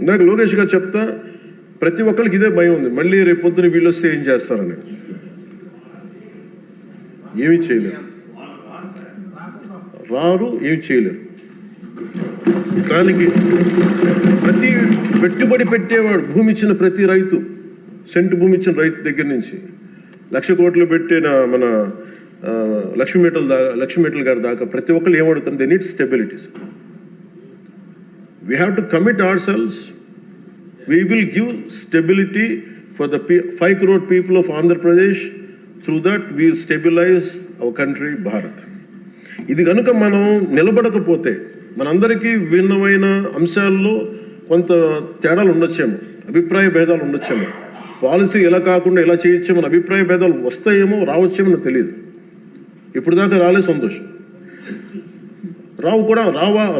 ఇందాక లోకేష్ గారు చెప్తా ప్రతి ఒక్కరికి ఇదే భయం ఉంది, మళ్ళీ రేపు పొద్దున వీళ్ళు వస్తే ఏం చేస్తారని. ఏమీ చేయలేరు, రారు, ఏమి చేయలేరు. దానికి ప్రతి పెట్టుబడి పెట్టేవాడు, భూమి ఇచ్చిన ప్రతి రైతు, సెంటు భూమి ఇచ్చిన రైతు దగ్గర నుంచి 1,00,000 కోట్లు పెట్టిన మన లక్ష్మీ గారి దాకా ప్రతి ఒక్కరు ఏమడుతుంది, they need stabilities. We have to commit our selves. We will give stability for the 5 crore people of Andhra Pradesh. Through that we stabilize our country Bharat. ఇది కనుక మనం నిలబడకపోతే మనందరికీ భిన్నమైన అంశాల్లో కొంత తేడాలు ఉండొచ్చేమో, అభిప్రాయ భేదాలు ఉండొచ్చేమో, పాలసీ ఎలా కాకుండా ఎలా చేయొచ్చేమో అభిప్రాయ భేదాలు వస్తాయేమో, రావచ్చేమో నాకు తెలియదు. ఇప్పుడు దాకా రాలే, సంతోషం.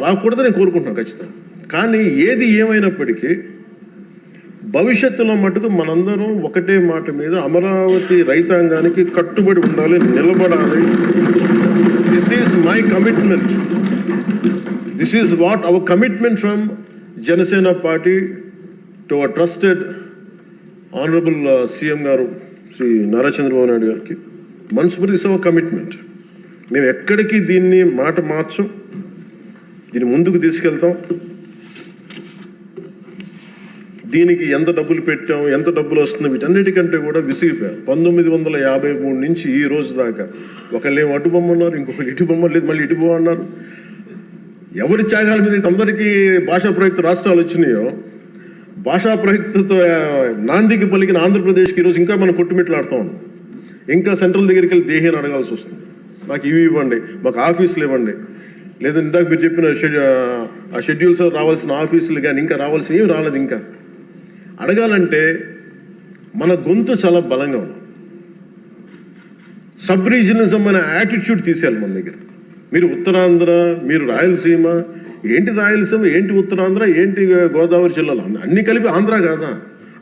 రాకూడదని నేను కోరుకుంటున్నాను ఖచ్చితంగా. కానీ ఏది ఏమైనప్పటికీ భవిష్యత్తులో మటుకు మనందరం ఒకటే మాట మీద అమరావతి రైతాంగానికి కట్టుబడి ఉండాలి, నిలబడాలి. This is my commitment. This is what our commitment from Janasena party to our trusted honourable CM గారు శ్రీ నారా చంద్రబాబు నాయుడు గారికి. మనస్ఫూర్తి ఇస్ అవర్ కమిట్మెంట్. మేము ఎక్కడికి దీన్ని మాట మార్చం, దీన్ని ముందుకు తీసుకెళ్తాం. దీనికి ఎంత డబ్బులు పెట్టాం, ఎంత డబ్బులు వస్తుంది, వీటన్నిటికంటే కూడా విసిగిపోయాం. 1953 నుంచి ఈ రోజు దాకా ఒకళ్ళేమో అటు బొమ్మ ఉన్నారు, ఇంకొకళ్ళు ఇటు బొమ్మ లేదు, మళ్ళీ ఇటు బొమ్మ అన్నారు. ఎవరి త్యాగాల మీద అందరికీ భాషా ప్రయుక్త రాష్ట్రాలు వచ్చినాయో, భాషా ప్రయుక్తతో నాందికి పలికిన ఆంధ్రప్రదేశ్కి ఈరోజు ఇంకా మనం కొట్టుమిట్లాడుతూ ఉన్నాం. ఇంకా సెంట్రల్ దగ్గరికి వెళ్ళి దేహాన్ని అడగాల్సి వస్తుంది. మాకు ఇవి ఇవ్వండి, మాకు ఆఫీసులు ఇవ్వండి, లేదా ఇందాక మీరు చెప్పిన ఆ షెడ్యూల్స్ రావాల్సిన ఆఫీసులు కానీ ఇంకా రావాల్సిన ఏమి రాలేదు. ఇంకా అడగాలంటే మన గొంతు చాలా బలంగా ఉంది. సబ్ రీజనలిజం అనే యాటిట్యూడ్ తీసేయాలి మన దగ్గర. మీరు ఉత్తరాంధ్ర, మీరు రాయలసీమ, ఏంటి రాయలసీమ, ఏంటి ఉత్తరాంధ్ర, ఏంటి గోదావరి జిల్లాలో అన్ని కలిపి ఆంధ్ర కాదా?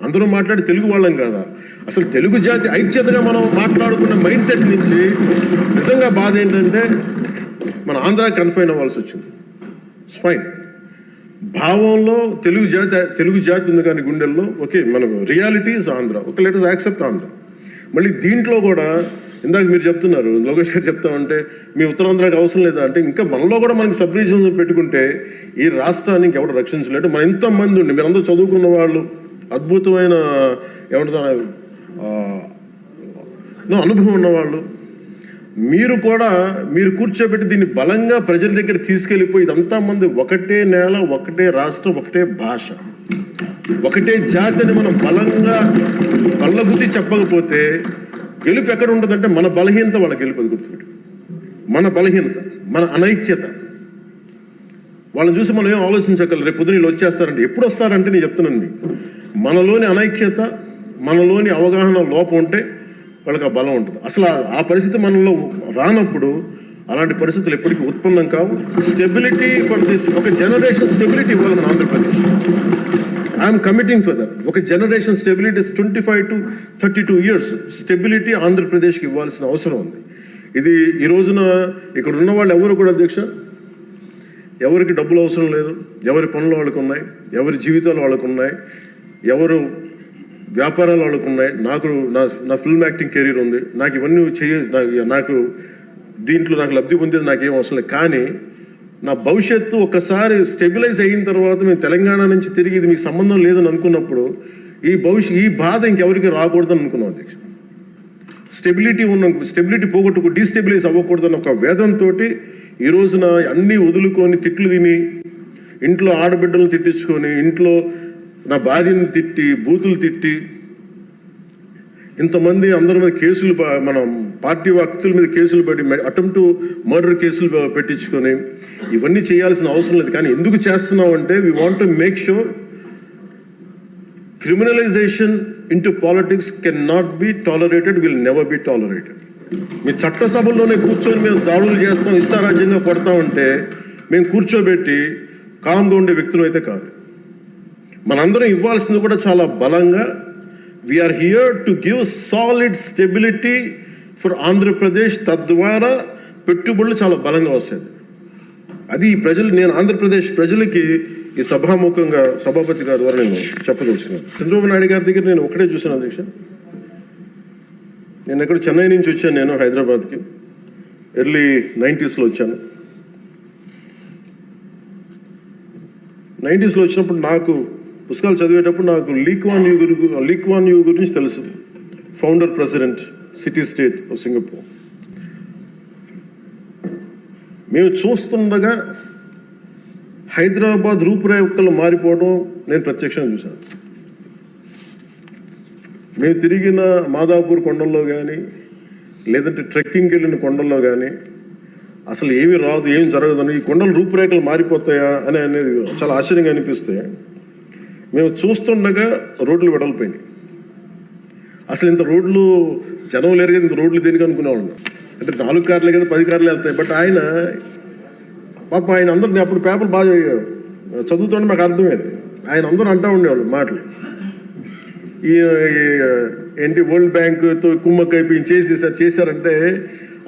అందరూ మాట్లాడి తెలుగు వాళ్ళం కాదా? అసలు తెలుగు జాతి ఐక్యతగా మనం మాట్లాడుకున్న మైండ్ సెట్ నుంచి నిజంగా బాధ ఏంటంటే మన ఆంధ్ర కన్ఫైన్ అవ్వాల్సి వచ్చింది. ఫైన్, భావంలో తెలుగు జాతి ఉంది కానీ గుండెల్లో ఓకే, మనకు reality is Andhra. Okay, let us accept Andhra. మళ్ళీ దీంట్లో కూడా ఇందాక మీరు చెప్తున్నారు, లోకేష్ గారు చెప్తామంటే మీ ఉత్తరాంధ్రకి అవసరం లేదా అంటే, ఇంకా మనలో కూడా మనకి సబ్ రీజన్స్ పెట్టుకుంటే ఈ రాష్ట్రానికి ఎవరు రక్షించలేడు. మన ఎంతమంది ఉండి మీరందరూ చదువుకున్న వాళ్ళు, అద్భుతమైన ఏమంటారు అనుభవం ఉన్నవాళ్ళు, మీరు కూడా మీరు కూర్చోబెట్టి దీన్ని బలంగా ప్రజల దగ్గర తీసుకెళ్ళిపోయి ఇదంతా మంది ఒకటే నేల, ఒకటే రాష్ట్రం, ఒకటే భాష, ఒకటే జాతి అని మనం బలంగా బల్లగుద్ది చెప్పకపోతే గెలుపు ఎక్కడ ఉంటుందంటే మన బలహీనత వాళ్ళ గెలుపు. అది గుర్తుపెట్టి, మన బలహీనత, మన అనైక్యత. వాళ్ళని చూసి మనం ఏం ఆలోచించగలరు, రేపు పొద్దున వీళ్ళు వచ్చేస్తారంటే. ఎప్పుడు వస్తారంటే నేను చెప్తున్నాను మీకు, మనలోని అనైక్యత, మనలోని అవగాహన లోపం ఉంటే వాళ్ళకి ఆ బలం ఉంటుంది. అసలు ఆ పరిస్థితి మనలో రానప్పుడు అలాంటి పరిస్థితులు ఎప్పటికీ ఉత్పన్నం కావు. స్టెబిలిటీ ఫర్ దిస్, ఒక జనరేషన్ స్టెబిలిటీ ఇవ్వాలి మన Andhra Pradesh. I'm committing for that. ఒక generation stability 25 to 32 years stability ఆంధ్రప్రదేశ్కి ఇవ్వాల్సిన అవసరం ఉంది. ఇది ఈ రోజున ఇక్కడ ఉన్న వాళ్ళు ఎవరు కూడా అధ్యక్ష, ఎవరికి డబ్బులు అవసరం లేదు, ఎవరి పనులు వాళ్ళకు ఉన్నాయి, ఎవరి జీవితాలు వాళ్ళకు ఉన్నాయి, ఎవరు వ్యాపారాలు వాళ్ళకు ఉన్నాయి. నా ఫిల్మ్ యాక్టింగ్ కెరీర్ ఉంది, నాకు ఇవన్నీ నాకు దీంట్లో నాకు లబ్ధి పొందేది నాకేం అవసరం లేదు. కానీ నా భవిష్యత్తు ఒక్కసారి స్టెబిలైజ్ అయిన తర్వాత మేము తెలంగాణ నుంచి తిరిగి ఇది మీకు సంబంధం లేదని అనుకున్నప్పుడు ఈ బాధ ఇంకెవరికి రాకూడదని అనుకున్నాం అధ్యక్ష. స్టెబిలిటీ పోగొట్టుకు డీస్టెబిలైజ్ అవ్వకూడదని ఒక వేదంతో ఈ రోజున అన్నీ వదులుకొని, తిట్లు తిని, ఇంట్లో ఆడబిడ్డలను తిట్టించుకొని, ఇంట్లో నా భార్యని తిట్టి, బూతులు తిట్టి, ఇంతమంది అందరి మీద కేసులు, మనం పార్టీ వ్యక్తుల మీద కేసులు పెట్టి, అటెంప్ట్ మర్డర్ కేసులు పెట్టించుకొని ఇవన్నీ చేయాల్సిన అవసరం లేదు. కానీ ఎందుకు చేస్తున్నాం అంటే we want to make sure criminalization into politics can not be tolerated, will never be tolerated. మీ చట్టసభల్లోనే కూర్చొని మేము దాడులు చేస్తాం, ఇష్టారాజ్యంగా కొడతామంటే మేము కూర్చోబెట్టి కామ్గా ఉండే వ్యక్తులు అయితే కాదు. మనందరం ఇవ్వాల్సింది కూడా చాలా బలంగా. We're here to give solid stability for Andhra Pradesh. తద్వారా పెట్టుబడులు చాలా బలంగా వస్తాయి. అది ప్రజలు, నేను ఆంధ్రప్రదేశ్ ప్రజలకి ఈ సభాముఖంగా సభాపతి గారి ద్వారా నేను చెప్పదలుచుకున్నాను. చంద్రబాబు నాయుడు గారి దగ్గర నేను ఒకటే చూశాను అధ్యక్ష. నేను ఎక్కడ చెన్నై నుంచి వచ్చాను, నేను హైదరాబాద్కి ఎర్లీ 90s వచ్చాను. 90s వచ్చినప్పుడు నాకు పుస్తకాలు చదివేటప్పుడు నాకు లీ క్వాన్ యూ గురించి తెలుసు. Founder president city state of Singapore. మేము చూస్తుండగా హైదరాబాద్ రూపురేఖలు మారిపోవడం నేను ప్రత్యక్షంగా చూశాను. మేము తిరిగిన మాదాపూర్ కొండల్లో కానీ లేదంటే ట్రెక్కింగ్కి వెళ్ళిన కొండల్లో కానీ అసలు ఏమి రాదు, ఏం జరగదని, ఈ కొండల రూపురేఖలు మారిపోతాయా అనేది చాలా ఆశ్చర్యంగా అనిపిస్తాయి. మేము చూస్తుండగా రోడ్లు వెడల్పోయినాయి. అసలు ఇంత రోడ్లు జనం లేరు కదా, ఇంత రోడ్లు దేనికి అనుకునేవాళ్ళం. అంటే 4 కార్లే కదా, 10 కార్లు వెళ్తాయి. బట్ ఆయన అందరినీ అప్పుడు పేపర్లు బాగా చదువుతుంటే మాకు అర్థమేది. ఆయన అందరూ అంటూ ఉండేవాళ్ళు మాటలు, ఈ ఏంటి వరల్డ్ బ్యాంకుతో కుమ్మక్కైపోయి చేశారంటే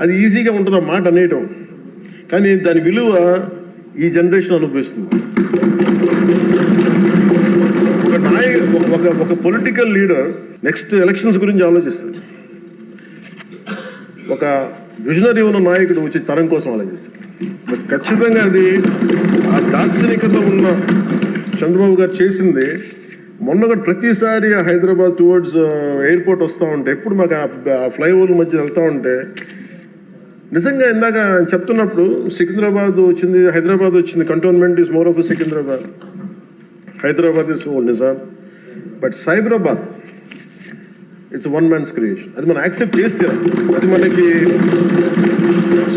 అది ఈజీగా ఉంటుంది ఆ మాట అనేయటం. కానీ దాని విలువ ఈ జనరేషన్ అనుభవిస్తుంది. ఒక పొలిటికల్ లీడర్ నెక్స్ట్ ఎలక్షన్స్ గురించి ఆలోచిస్తారు. ఒక విజనరీ ఉన్న నాయకుడు వచ్చి తరం కోసం ఆలోచిస్తారు. ఖచ్చితంగా అది ఆ దార్శనికత ఉన్న చంద్రబాబు గారు చేసింది. మొన్న ప్రతిసారి హైదరాబాద్ టువర్డ్స్ ఎయిర్పోర్ట్ వస్తూ ఉంటే, ఎప్పుడు మాకు ఆ ఫ్లైఓవర్ మధ్య వెళ్తూ ఉంటే నిజంగా ఇందాక చెప్తున్నప్పుడు సికింద్రాబాద్ వచ్చింది, హైదరాబాద్ వచ్చింది. Cantonment is more of Secunderabad, Hyderabad is old Nizam. But Cyberabad it's one man's creation. అది మనం యాక్సెప్ట్ చేస్తే అది మనకి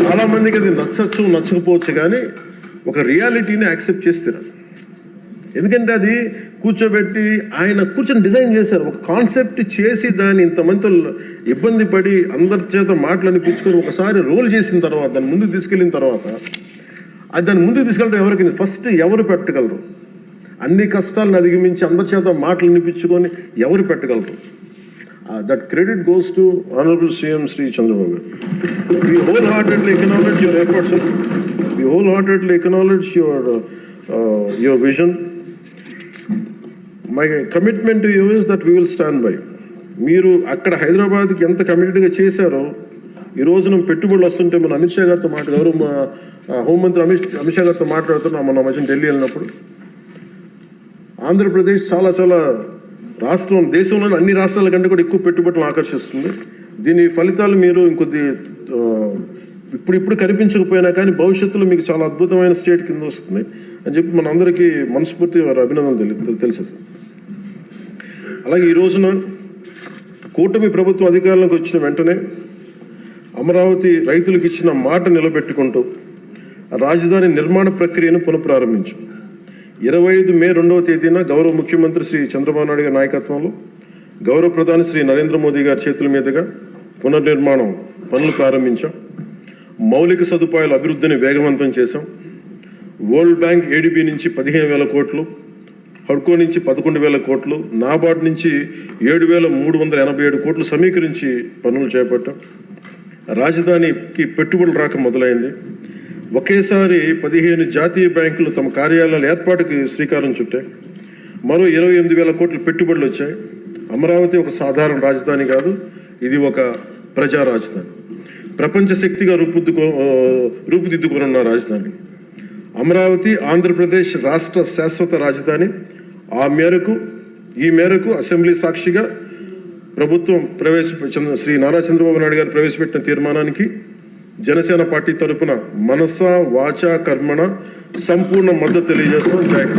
చాలా మందికి అది నచ్చచ్చు నచ్చకపోవచ్చు, కానీ ఒక రియాలిటీని యాక్సెప్ట్ చేస్తారు. ఎందుకంటే అది కూర్చోబెట్టి ఆయన కూర్చొని డిజైన్ చేశారు, ఒక కాన్సెప్ట్ చేసి దాన్ని ఇంతమంది ఇబ్బంది పడి అందరి చేత మాటలు అనిపించుకొని ఒకసారి రోల్ చేసిన తర్వాత దాన్ని ముందుకు తీసుకెళ్ళిన తర్వాత అది దాన్ని ముందుకు తీసుకెళ్ళడం ఎవరికి ఫస్ట్ ఎవరు పెట్టగలరు? అన్ని కష్టాలను అధిగమించి అందరి చేత మాటలు అనిపించుకొని ఎవరు పెట్టగలరు? That credit goes to honourable CM Shri Chandrababu garu. We wholeheartedly acknowledge your efforts, sir. We wholeheartedly acknowledge your vision. My commitment to you is that we will stand by. మీరు అక్కడ హైదరాబాద్కి ఎంత కమిటెడ్గా చేశారో ఈ రోజున పెట్టుబడులు వస్తుంటే మన అమిత్ షా గారితో గౌరవ హోంమంత్రి అమిత్ షా గారితో మాట్లాడుతున్నాం మన మధ్య ఢిల్లీ వెళ్ళినప్పుడు. ఆంధ్రప్రదేశ్ చాలా చాలా రాష్ట్రం, దేశంలోని అన్ని రాష్ట్రాల కంటే కూడా ఎక్కువ పెట్టుబడులను ఆకర్షిస్తుంది. దీని ఫలితాలు మీరు ఇంకొద్ది ఇప్పుడు కనిపించకపోయినా కానీ భవిష్యత్తులో మీకు చాలా అద్భుతమైన స్టేట్ కింద వస్తుంది అని చెప్పి మన అందరికీ మనస్ఫూర్తి వారి అభినందనలు తెలుసు. అలాగే ఈ రోజున కూటమి ప్రభుత్వం అధికారంలోకి వచ్చిన వెంటనే అమరావతి రైతులకు ఇచ్చిన మాట నిలబెట్టుకుంటూ రాజధాని నిర్మాణ ప్రక్రియను పునఃప్రారంభించాం. 25 మే 2వ తేదీన గౌరవ ముఖ్యమంత్రి శ్రీ చంద్రబాబు నాయుడు గారి నాయకత్వంలో గౌరవ ప్రధాని శ్రీ నరేంద్ర మోదీ గారి చేతుల మీదుగా పునర్నిర్మాణం పనులు ప్రారంభించాం. మౌలిక సదుపాయాల అభివృద్ధిని వేగవంతం చేశాం. వరల్డ్ బ్యాంక్ ఏడీబీ నుంచి 15,000 కోట్లు, హడ్కో నుంచి 11,000 కోట్లు, నాబార్డ్ నుంచి 7,387 కోట్లు సమీకరించి పనులు చేపట్టాం. రాజధానికి పెట్టుబడులు రాక మొదలైంది. ఒకేసారి 15 జాతీయ బ్యాంకులు తమ కార్యాలయాల ఏర్పాటుకి శ్రీకారం చుట్టాయి. మరో 28,000 కోట్ల పెట్టుబడులు వచ్చాయి. అమరావతి ఒక సాధారణ రాజధాని కాదు, ఇది ఒక ప్రజా రాజధాని, ప్రపంచ శక్తిగా రూపుదిద్దుకున్న రాజధాని. అమరావతి ఆంధ్రప్రదేశ్ రాష్ట్ర శాశ్వత రాజధాని. ఈ మేరకు అసెంబ్లీ సాక్షిగా ప్రభుత్వం శ్రీ నారా చంద్రబాబు నాయుడు గారు ప్రవేశపెట్టిన తీర్మానానికి జనసేన పార్టీ తరఫున మనస వాచ కర్మణ సంపూర్ణ మద్దతు తెలియజేస్తున్నాం.